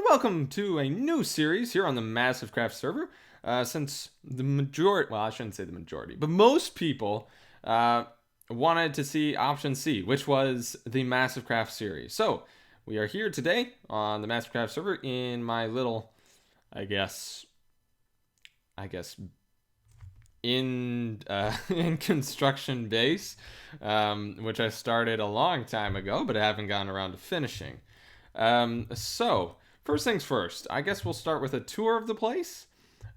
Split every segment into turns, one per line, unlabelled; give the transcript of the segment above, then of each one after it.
welcome to a new series here on the MassiveCraft server. Since the majority, well, I shouldn't say the majority, but most people wanted to see option C, which was the MassiveCraft series. So we are here today on the MassiveCraft server in my little, I guess, in in construction base, which I started a long time ago, but I haven't gotten around to finishing. So first things first, I guess we'll start with a tour of the place.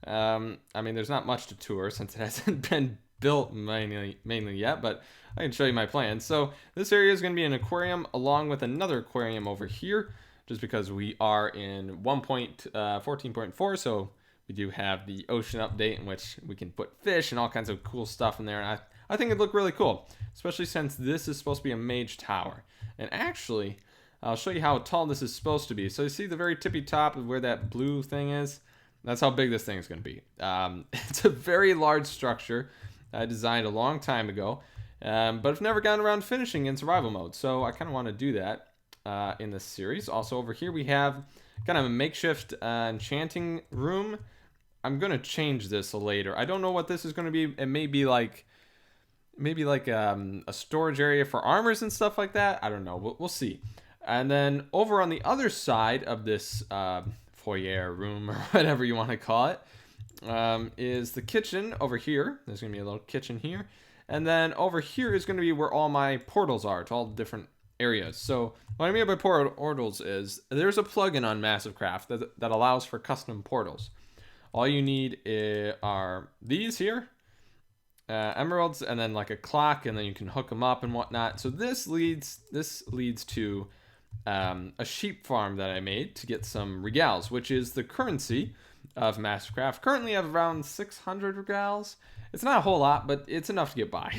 I mean, there's not much to tour since it hasn't been built mainly yet, but I can show you my plans. So this area is going to be an aquarium along with another aquarium over here, just because we are in 1.14.4, so we do have the ocean update in which we can put fish and all kinds of cool stuff in there, and I think it'd look really cool, especially since this is supposed to be a mage tower. And actually, I'll show you how tall this is supposed to be. So you see the very tippy top of where that blue thing is? That's how big this thing is going to be. It's a very large structure I designed a long time ago, but I've never gotten around to finishing in survival mode. So I kind of want to do that in this series. Also over here we have kind of a makeshift enchanting room. I'm going to change this later. I don't know what this is going to be. It may be like a storage area for armors and stuff like that. I don't know. We'll see. And then over on the other side of this foyer room, or whatever you want to call it, is the kitchen over here. There's going to be a little kitchen here. And then over here is going to be where all my portals are to all the different areas. So what I mean by portals is there's a plugin on MassiveCraft that allows for custom portals. All you need are these here, emeralds, and then like a clock, and then you can hook them up and whatnot. So this leads to a sheep farm that I made to get some regals, which is the currency of MassiveCraft. Currently I have around 600 regals. It's not a whole lot, but it's enough to get by.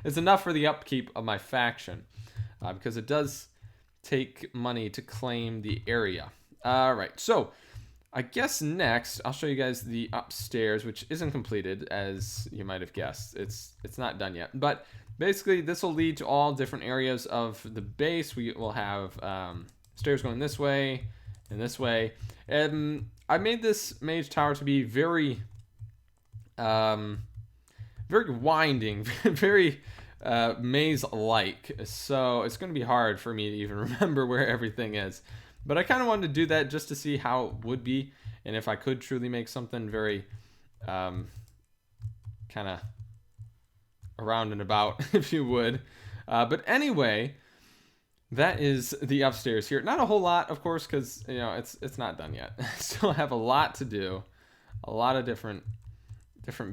It's enough for the upkeep of my faction, because it does take money to claim the area. All right, so I guess next I'll show you guys the upstairs, which isn't completed, as you might have guessed. It's not done yet, but basically this will lead to all different areas of the base. We will have stairs going this way and this way. I made this mage tower to be very winding, very maze-like, so it's going to be hard for me to even remember where everything is. But I kind of wanted to do that just to see how it would be, and if I could truly make something very kind of around and about, if you would. But anyway, that is the upstairs here. Not a whole lot, of course, because it's not done yet. Still have a lot to do. A lot of different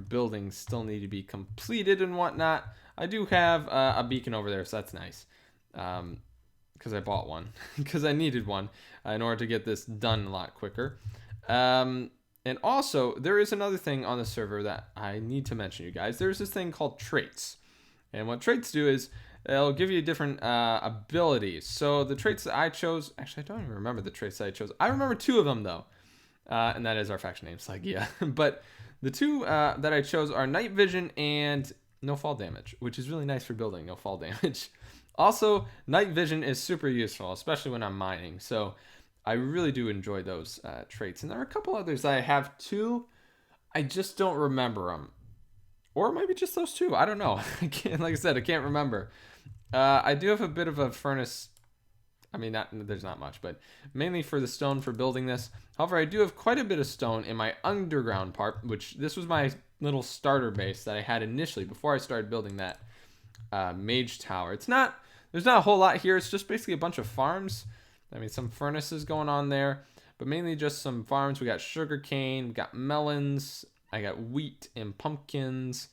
buildings still need to be completed and whatnot. I do have a beacon over there, so that's nice. Because I bought one, because I needed one in order to get this done a lot quicker. And also, there is another thing on the server that I need to mention, you guys. There's this thing called traits. And what traits do is it'll give you different abilities. So the traits that I chose, actually, I don't even remember the traits that I chose. I remember two of them, though. And that is our faction name, Slagia. But the two that I chose are night vision and no fall damage, which is really nice for building, no fall damage. Also, night vision is super useful, especially when I'm mining. So I really do enjoy those traits. And there are a couple others I have too. I just don't remember them. Or maybe just those two. I don't know. Like I said, I can't remember. I do have a bit of a furnace. I mean, there's not much, but mainly for the stone for building this. However, I do have quite a bit of stone in my underground part, which this was my little starter base that I had initially before I started building that mage tower. There's not a whole lot here. It's just basically a bunch of farms. I mean, some furnaces going on there, but mainly just some farms. We got sugar cane, we got melons, I got wheat and pumpkins.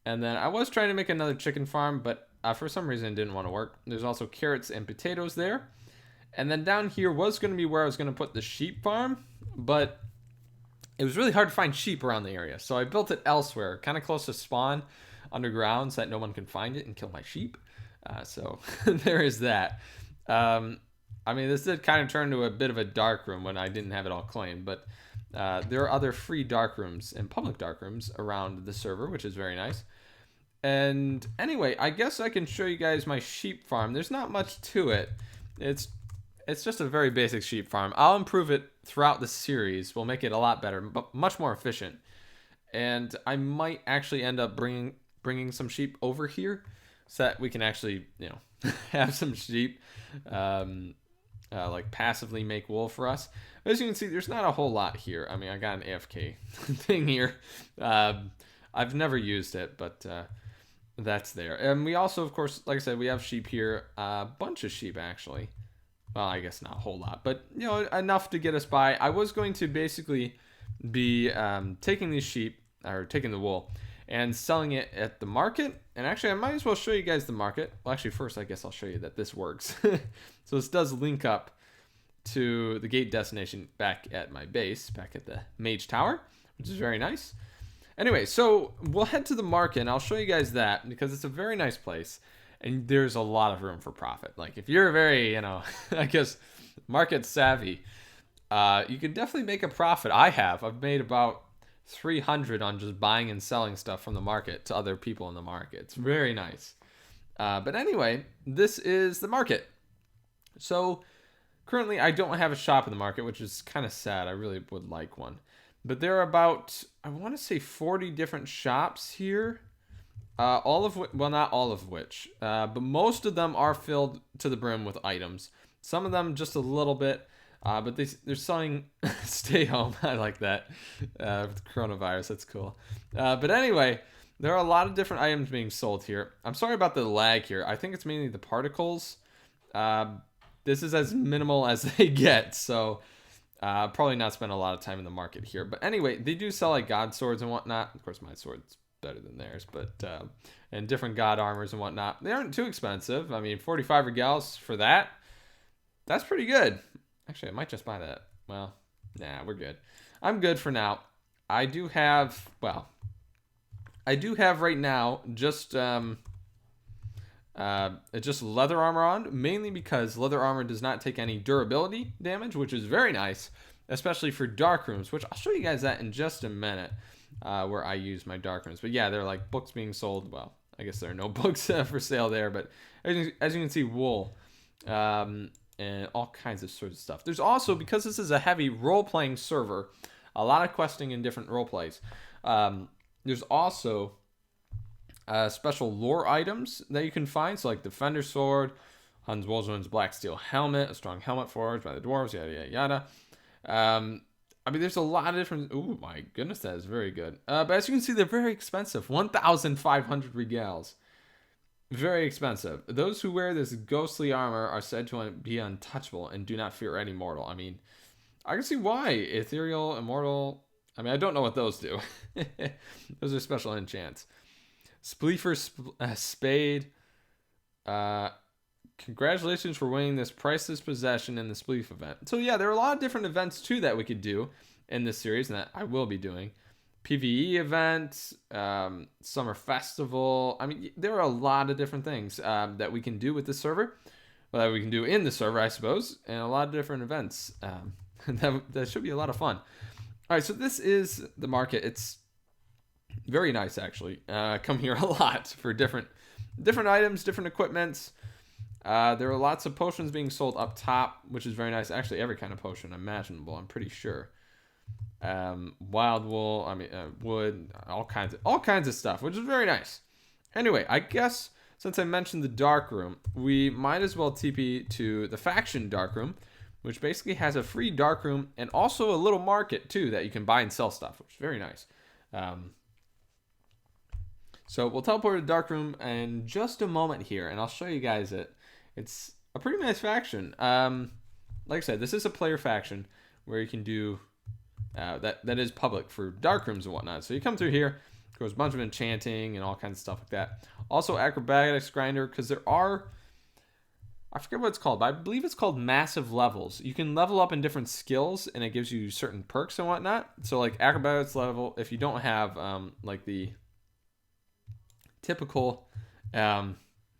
And then I was trying to make another chicken farm, but for some reason it didn't want to work. There's also carrots and potatoes there. And then down here was going to be where I was going to put the sheep farm, but it was really hard to find sheep around the area. So I built it elsewhere, kind of close to spawn underground so that no one can find it and kill my sheep. So there is that. I mean, this did kind of turn to a bit of a dark room when I didn't have it all claimed, but there are other free dark rooms and public dark rooms around the server, which is very nice. And anyway, I guess I can show you guys my sheep farm. There's not much to it. It's It's just a very basic sheep farm. I'll improve it throughout the series. We'll make it a lot better, but much more efficient. And I might actually end up bringing some sheep over here so that we can actually, have some sheep like passively make wool for us. But as you can see, there's not a whole lot here. I mean, I got an AFK thing here. I've never used it, but that's there. And we also, of course, like I said, we have sheep here. A bunch of sheep, actually. Well, I guess not a whole lot, but, enough to get us by. I was going to basically be taking these sheep, or taking the wool, and selling it at the market. And actually, I might as well show you guys the market. Well, actually, first, I guess I'll show you that this works. So this does link up to the gate destination back at my base, back at the Mage Tower, which is very nice. Anyway, so we'll head to the market, and I'll show you guys that, because it's a very nice place, and there's a lot of room for profit. Like, if you're very, I guess, market savvy, you can definitely make a profit. I've made about 300 on just buying and selling stuff from the market to other people in the market. It's very nice. But anyway, this is the market. So currently I don't have a shop in the market, which is kind of sad. I really would like one. But there are about, I want to say 40 different shops here. All of which, well, not all of which, but most of them are filled to the brim with items. Some of them just a little bit. But they're selling stay home. I like that. With coronavirus, that's cool. But anyway, there are a lot of different items being sold here. I'm sorry about the lag here. I think it's mainly the particles. This is as minimal as they get, so probably not spend a lot of time in the market here. But anyway, they do sell like god swords and whatnot. Of course, my sword's better than theirs, but and different god armors and whatnot. They aren't too expensive. I mean, 45 regals for that. That's pretty good. Actually, I might just buy that. Well, nah, we're good. I'm good for now. I do have right now just leather armor on, mainly because leather armor does not take any durability damage, which is very nice, especially for darkrooms, which I'll show you guys that in just a minute, where I use my darkrooms. But yeah, they're like books being sold. Well, I guess there are no books for sale there, but as you can see, wool. And all kinds of sorts of stuff. There's also, because this is a heavy role-playing server, a lot of questing in different role plays. There's also special lore items that you can find, so like Defender Sword, Hans Wolzman's Black Steel Helmet, a strong helmet forged by the dwarves, yada yada yada. I mean, there's a lot of different. Oh my goodness, that is very good. But as you can see, they're very expensive. 1,500 regals. Very expensive. Those who wear this ghostly armor are said to be untouchable and do not fear any mortal. I mean, I can see why. Ethereal, immortal. I mean, I don't know what those do. Those are special enchants. Spleefer Spade. Congratulations for winning this priceless possession in the Spleef event. So yeah, there are a lot of different events too that we could do in this series, and that I will be doing. PvE event, summer festival. I mean, there are a lot of different things that we can do with the server, well, that we can do in the server, I suppose, and a lot of different events. That should be a lot of fun. All right, so this is the market. It's very nice, actually. Come here a lot for different items, different equipments. There are lots of potions being sold up top, which is very nice. Actually, every kind of potion imaginable, I'm pretty sure. Wild wool, I mean, wood, all kinds of stuff, which is very nice. Anyway, I guess since I mentioned the dark room, we might as well TP to the faction dark room, which basically has a free dark room and also a little market too that you can buy and sell stuff, which is very nice. So we'll teleport to the dark room in just a moment here, and I'll show you guys it. It's a pretty nice faction. Like I said, this is a player faction where you can do that is public for dark rooms and whatnot. So you come through here, of course, a bunch of enchanting and all kinds of stuff like that. Also acrobatics grinder, because there are, I forget what it's called, but I believe it's called massive levels. You can level up in different skills, and it gives you certain perks and whatnot. So like acrobatics level, if you don't have like the typical, well,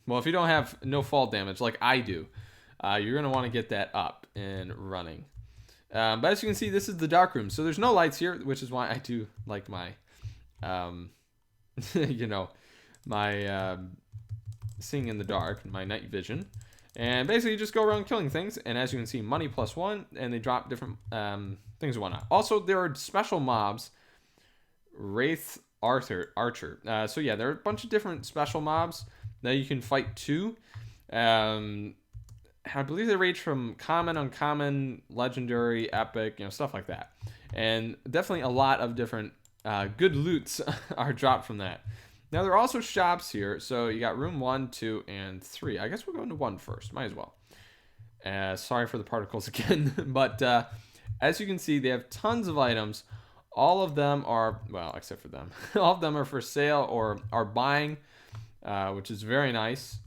if you don't have no fall damage like I do, you're going to want to get that up and running. But as you can see, this is the dark room. So there's no lights here, which is why I do like my, my seeing in the dark, my night vision. And basically, you just go around killing things. And as you can see, money +1, and they drop different things and whatnot. Also, there are special mobs. Wraith Archer. So yeah, there are a bunch of different special mobs that you can fight too. I believe they range from common, uncommon, legendary, epic, stuff like that. And definitely a lot of different good loots are dropped from that. Now, there are also shops here. So you got room 1, 2, and 3. I guess we'll go into 1 first. Might as well. Sorry for the particles again. But as you can see, they have tons of items. All of them are, well, except for them. All of them are for sale or are buying, which is very nice.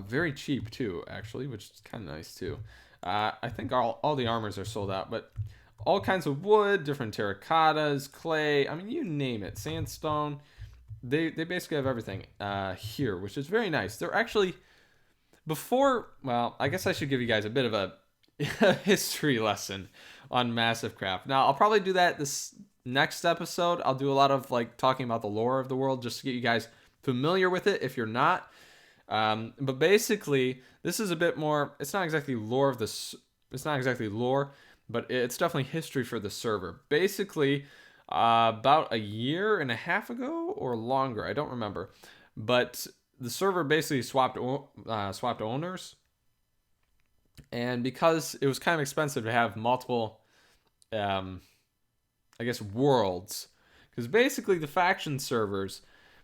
Very cheap, too, actually, which is kind of nice, too. I think all the armors are sold out, but all kinds of wood, different terracottas, clay, I mean, you name it, sandstone. They basically have everything here, which is very nice. They're actually, well, I guess I should give you guys a bit of a history lesson on MassiveCraft. Now, I'll probably do that this next episode. I'll do a lot of talking about the lore of the world just to get you guys familiar with it if you're not. But basically, this is a bit more, it's not exactly lore, but it's definitely history for the server. Basically, about a year and a half ago or longer, I don't remember, but the server basically swapped owners, and because it was kind of expensive to have multiple, I guess, worlds, because basically the faction servers,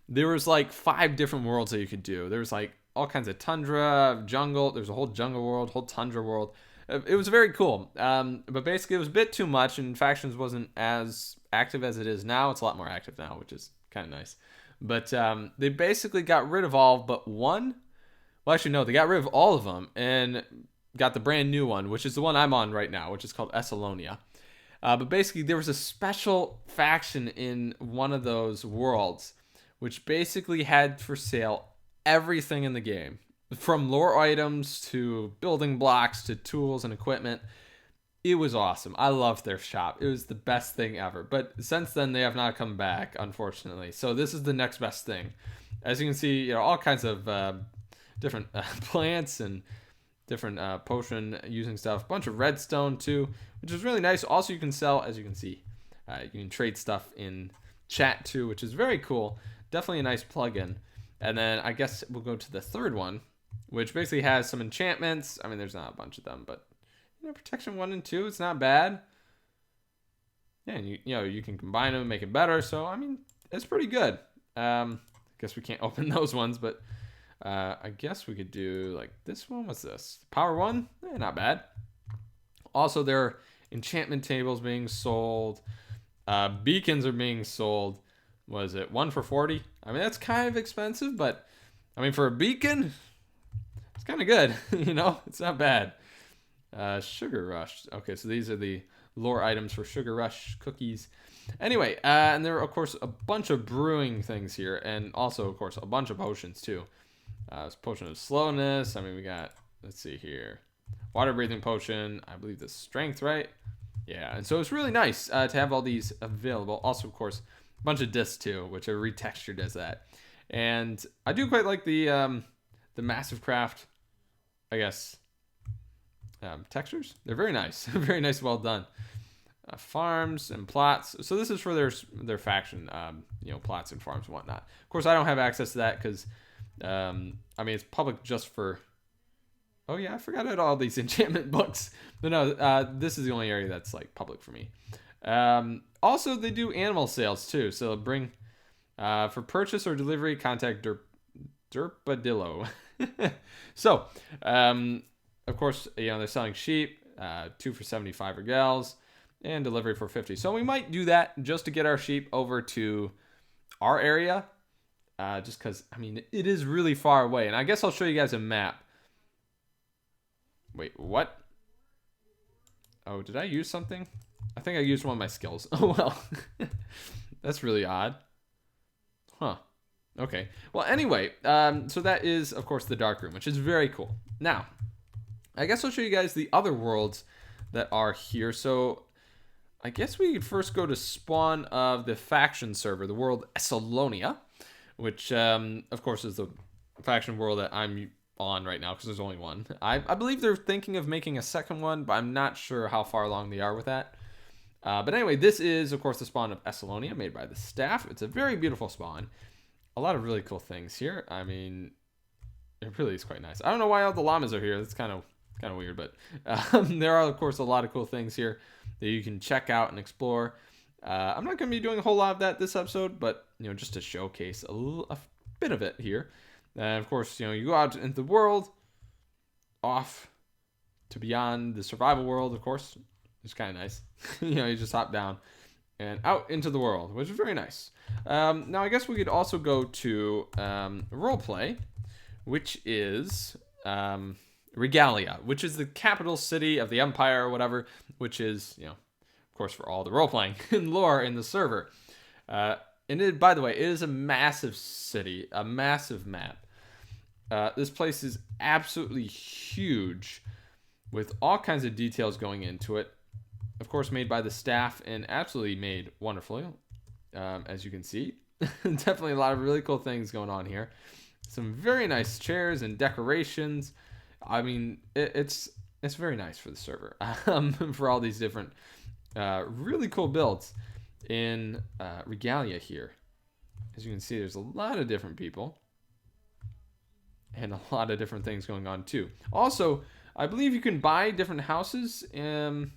there was 5 different worlds that you could do. There was all kinds of tundra, jungle. There's a whole jungle world, whole tundra world. It was very cool. But basically it was a bit too much, and factions wasn't as active as it is now. It's a lot more active now, which is kind of nice. But they basically got rid of all but one. Well, actually, no, they got rid of all of them and got the brand new one, which is the one I'm on right now, which is called Esalonia. But basically, there was a special faction in one of those worlds, which basically had for sale everything in the game, from lore items to building blocks to tools and equipment. It was awesome. I loved their shop. It was the best thing ever. But since then, they have not come back, unfortunately. So this is the next best thing. As you can see, all kinds of different plants and different potion using stuff. A bunch of redstone too, which is really nice. Also, you can sell, as you can see, you can trade stuff in chat too, which is very cool. Definitely a nice plugin. And then I guess we'll go to the third one, which basically has some enchantments. I mean, there's not a bunch of them, but protection 1 and 2, it's not bad. Yeah, and you can combine them and make it better. So I mean, it's pretty good. I guess we can't open those ones, but I guess we could do this one. What's this? Power 1? Not bad. Also, there are enchantment tables being sold. Beacons are being sold. Was it 1 for 40? I mean, that's kind of expensive, but I mean, for a beacon, it's kind of good. It's not bad. Sugar Rush. Okay, so these are the lore items for Sugar Rush cookies. Anyway, and there are, of course, a bunch of brewing things here, and also, of course, a bunch of potions, too. Potion of slowness. I mean, we got, let's see here, water breathing potion. I believe the strength, right? Yeah, and so it's really nice to have all these available. Also, of course, a bunch of discs, too, which are retextured as that. And I do quite like the MassiveCraft, I guess, textures. They're very nice. Very nice, well done. Farms and plots. So this is for their faction, plots and farms and whatnot. Of course, I don't have access to that because, I mean, it's public just for... Oh, yeah, I forgot about all these enchantment books. But no, this is the only area that's, public for me. Also, they do animal sales, too. So bring... for purchase or delivery, contact Derpadillo. So, of course, they're selling sheep, 2 for 75 regals, and delivery for 50. So we might do that just to get our sheep over to our area, just because, I mean, it is really far away. And I guess I'll show you guys a map. Wait, what? Oh, did I use something? I think I used one of my skills. Oh, well. That's really odd. Huh. Okay. Well, anyway, so that is, of course, the dark room, which is very cool. Now, I guess I'll show you guys the other worlds that are here. So I guess we could first go to spawn of the faction server, the world Esalonia, which, of course, is the faction world that I'm on right now because there's only one. I believe they're thinking of making a second one, but I'm not sure how far along they are with that. But anyway, this is, of course, the spawn of Esalonia made by the staff. It's a very beautiful spawn. A lot of really cool things here. I mean, it really is quite nice. I don't know why all the llamas are here. That's kind of weird, but there are, of course, a lot of cool things here that you can check out and explore. I'm not going to be doing a whole lot of that this episode, but, just to showcase a bit of it here. And, of course, you go out into the world, off to beyond the survival world, of course. It's kind of nice. You just hop down and out into the world, which is very nice. Now, I guess we could also go to roleplay, which is Regalia, which is the capital city of the empire or whatever, which is, of course, for all the role-playing and lore in the server. And it, by the way, it is a massive city, a massive map. This place is absolutely huge with all kinds of details going into it. Of course, made by the staff and absolutely made wonderfully, as you can see. Definitely a lot of really cool things going on here. Some very nice chairs and decorations. I mean, it's very nice for the server. For all these different really cool builds in Regalia here. As you can see, there's a lot of different people. And a lot of different things going on too. Also, I believe you can buy different houses in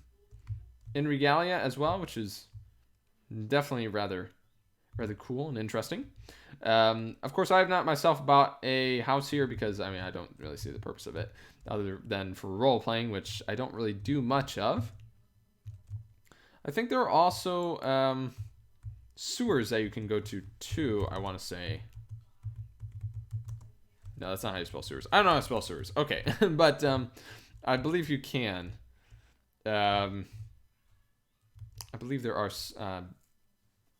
Regalia as well, which is definitely rather cool and interesting. Of course, I have not myself bought a house here because, I mean, I don't really see the purpose of it other than for role-playing, which I don't really do much of. I think there are also sewers that you can go to too, I want to say. No, that's not how you spell sewers. I don't know how to spell sewers. Okay, but I believe you can. I believe there are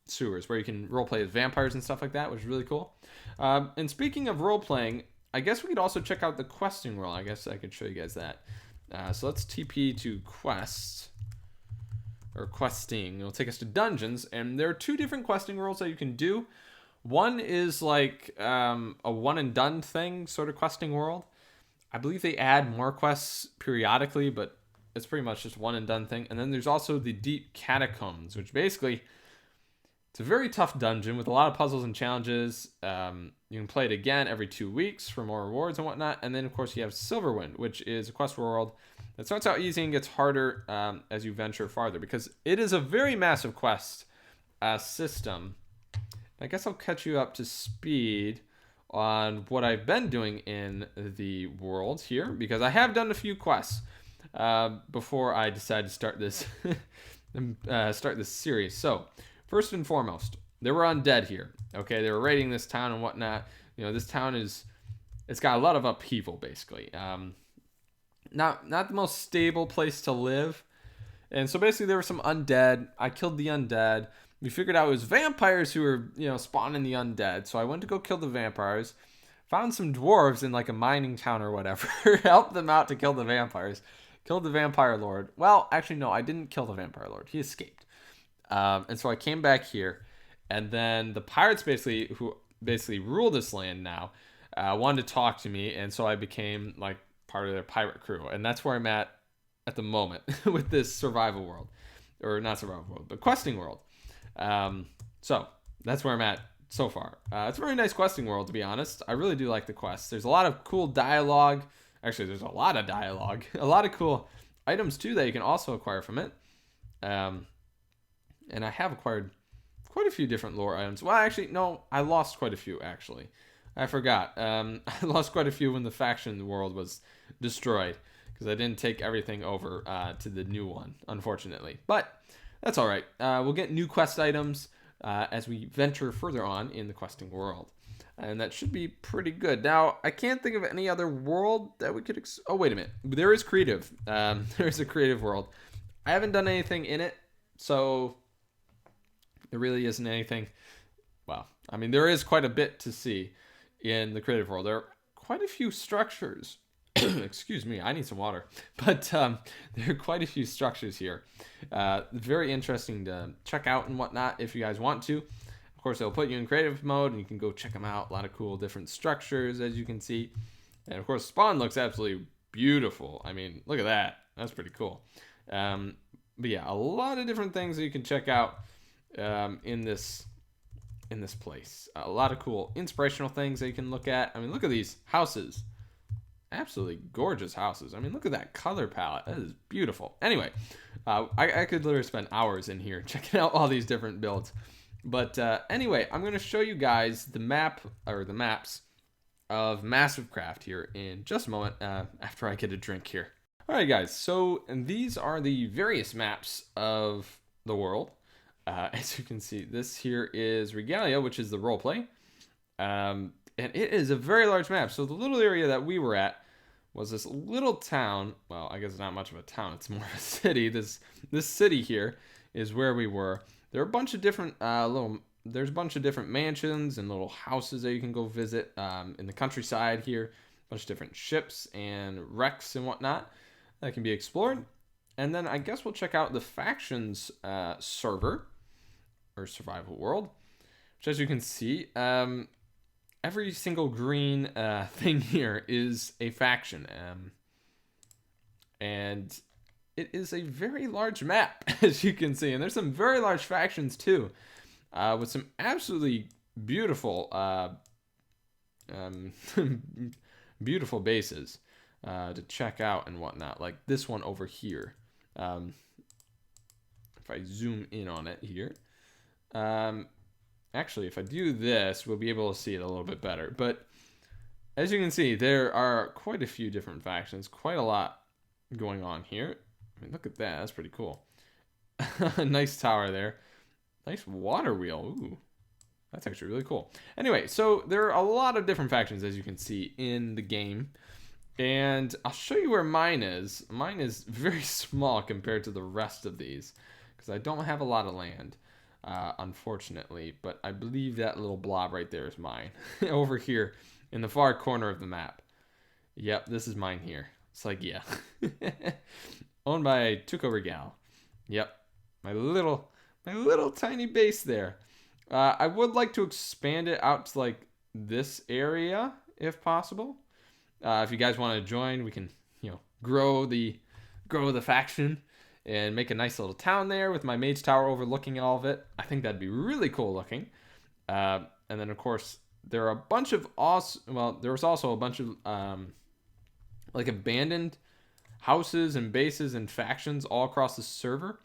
sewers where you can roleplay as vampires and stuff like that, which is really cool. And speaking of roleplaying, I guess we could also check out the questing world. I guess I could show you guys that. So let's TP to quests. Or questing. It'll take us to dungeons. And there are two different questing worlds that you can do. One is like a one and done thing, sort of questing world. I believe they add more quests periodically, but it's pretty much just one and done thing. And then there's also the deep catacombs, which basically, it's a very tough dungeon with a lot of puzzles and challenges. You can play it again every 2 weeks for more rewards and whatnot. And then, of course, you have Silverwind, which is a quest world that starts out easy and gets harder as you venture farther, because it is a very massive quest system. I guess I'll catch you up to speed on what I've been doing in the world here, because I have done a few quests before I decided to start this series. So, first and foremost, there were undead here. Okay, they were raiding this town and whatnot. This town it's got a lot of upheaval, basically. Not the most stable place to live. And so basically there were some undead. I killed the undead. We figured out it was vampires who were, spawning the undead. So I went to go kill the vampires. Found some dwarves in like a mining town or whatever. Helped them out to kill the vampires. Killed the vampire lord. Well, actually, no, I didn't kill the vampire lord. He escaped. And so I came back here. And then the pirates who rule this land now wanted to talk to me. And so I became like part of their pirate crew. And that's where I'm at the moment with this survival world. Or not survival world, but questing world. So that's where I'm at so far. It's a very nice questing world, to be honest. I really do like the quests. There's a lot of cool dialogue. Actually, there's a lot of dialogue. A lot of cool items, too, that you can also acquire from it. And I have acquired quite a few different lore items. Well, actually, no, I lost quite a few, actually. I forgot. I lost quite a few when the faction world was destroyed, because I didn't take everything over to the new one, unfortunately. But that's all right. We'll get new quest items as we venture further on in the questing world. And that should be pretty good. Now, I can't think of any other world that we could... Oh, wait a minute. There is creative. There's a creative world. I haven't done anything in it, so there really isn't anything... Well, I mean, there is quite a bit to see in the creative world. There are quite a few structures. Excuse me, I need some water. But there are quite a few structures here. Very interesting to check out and whatnot if you guys want to. Of course, it'll put you in creative mode and you can go check them out. A lot of cool different structures, as you can see. And of course, spawn looks absolutely beautiful. I mean, look at that. That's pretty cool. But yeah, a lot of different things that you can check out in this place. A lot of cool inspirational things that you can look at. I mean, look at these houses. Absolutely gorgeous houses. I mean, look at that color palette. That is beautiful. Anyway, I could literally spend hours in here checking out all these different builds. But anyway, I'm going to show you guys the map, or the maps, of MassiveCraft here in just a moment after I get a drink here. Alright guys, so these are the various maps of the world. As you can see, this here is Regalia, which is the roleplay. And it is a very large map. So the little area that we were at was this little town. Well, I guess it's not much of a town, it's more of a city. This city here is where we were. There are a bunch of different there's a bunch of different mansions and little houses that you can go visit in the countryside here. A bunch of different ships and wrecks and whatnot that can be explored. And then I guess we'll check out the factions server, or survival world, which, as you can see, every single green thing here is a faction. And it is a very large map, as you can see. And there's some very large factions too, with some absolutely beautiful beautiful bases to check out and whatnot, like this one over here. If I zoom in on it here, actually, if I do this, we'll be able to see it a little bit better. But as you can see, there are quite a few different factions, quite a lot going on here. I mean, look at that. That's pretty cool. Nice tower there. Nice water wheel. Ooh, that's actually really cool. Anyway, so there are a lot of different factions, as you can see, in the game. And I'll show you where mine is. Mine is very small compared to the rest of these, because I don't have a lot of land, unfortunately. But I believe that little blob right there is mine. Over here in the far corner of the map. Yep, this is mine here. It's like, yeah. Owned by Tuco Regel. Yep, my little tiny base there. I would like to expand it out to like this area if possible. If you guys want to join, we can, grow the faction and make a nice little town there with my mage tower overlooking all of it. I think that'd be really cool looking. And then of course there are a bunch of there was also a bunch of like abandoned houses and bases and factions all across the server.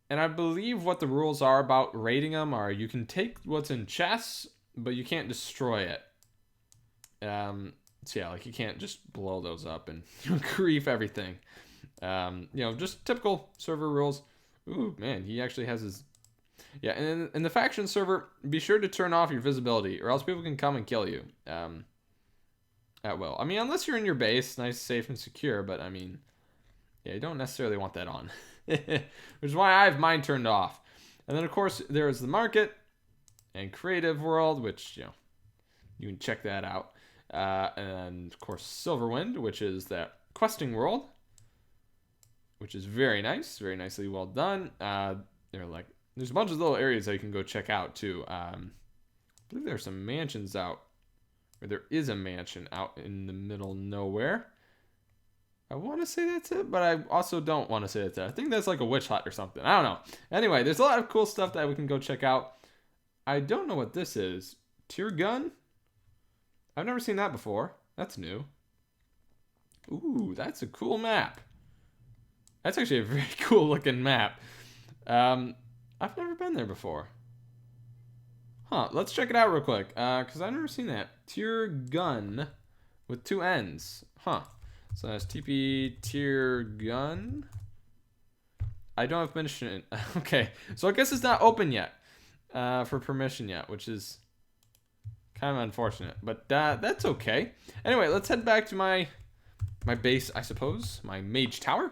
And I believe what the rules are about raiding them are you can take what's in chests, but you can't destroy it. So yeah, like you can't just blow those up and grief everything. Just typical server rules. Ooh, man, he actually has his... Yeah, and in the faction server, be sure to turn off your visibility, or else people can come and kill you. At will. I mean, unless you're in your base, nice, safe, and secure, but I mean, yeah, you don't necessarily want that on. Which is why I have mine turned off. And then, of course, there's the market and creative world, which, you can check that out. And of course Silverwind, which is that questing world, which is very nice, very nicely well done. There's a bunch of little areas that you can go check out too. I believe there's some mansions out, or there is a mansion out in the middle of nowhere. I want to say that's it, but I also don't want to say that's it. I think that's like a witch hut or something. I don't know. Anyway, there's a lot of cool stuff that we can go check out. I don't know what this is. Tear gun? I've never seen that before. That's new. Ooh, that's a cool map. That's actually a very cool looking map. I've never been there before. Huh, let's check it out real quick. Because I've never seen that. Tier gun with 2 N's. Huh. So that's TP tier gun. I don't have permission. Okay, so I guess it's not open yet for permission yet, which is kind of unfortunate, but that's okay. Anyway, let's head back to my base, I suppose, my mage tower.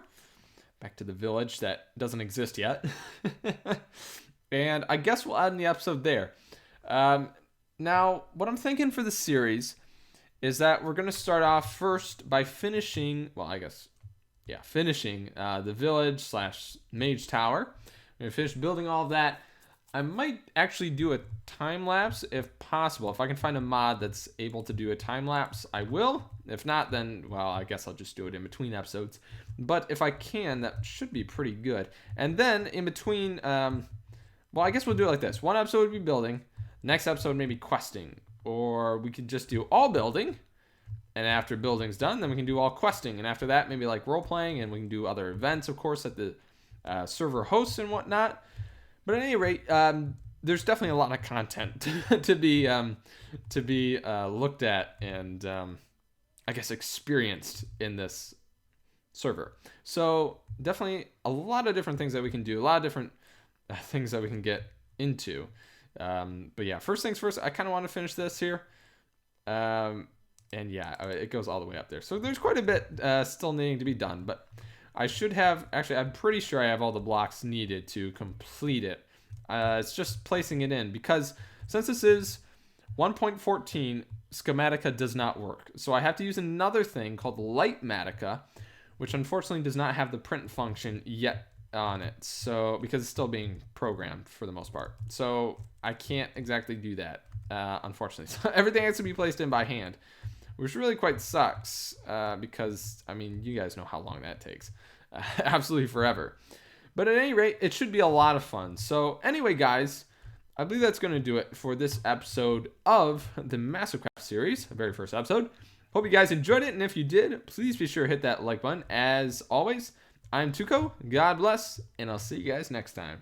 Back to the village that doesn't exist yet. And I guess we'll end the episode there. Now, what I'm thinking for the series is that we're going to start off first by finishing, finishing the village / mage tower. We're going to finish building all of that. I might actually do a time lapse if possible. If I can find a mod that's able to do a time lapse, I will. If not, then, well, I guess I'll just do it in between episodes. But if I can, that should be pretty good. And then in between, well, I guess we'll do it like this. One episode would be building. Next episode maybe questing. Or we could just do all building. And after building's done, then we can do all questing. And after that, maybe like role playing. And we can do other events, of course, at the server hosts and whatnot. But at any rate, there's definitely a lot of content to be looked at and I guess experienced in this server. So definitely a lot of different things that we can do, a lot of different things that we can get into. But yeah, first things first, I kind of want to finish this here. And yeah, it goes all the way up there. So there's quite a bit still needing to be done, but I should have, actually, I'm pretty sure I have all the blocks needed to complete it. It's just placing it in, because since this is 1.14, Schematica does not work. So I have to use another thing called Lightmatica, which unfortunately does not have the print function yet on it. So, because it's still being programmed for the most part. So I can't exactly do that, unfortunately. So everything has to be placed in by hand, which really quite sucks, because, I mean, you guys know how long that takes. Absolutely forever. But at any rate, it should be a lot of fun. So anyway, guys, I believe that's going to do it for this episode of the MassiveCraft series, the very first episode. Hope you guys enjoyed it, and if you did, please be sure to hit that like button. As always, I'm Tuco, God bless, and I'll see you guys next time.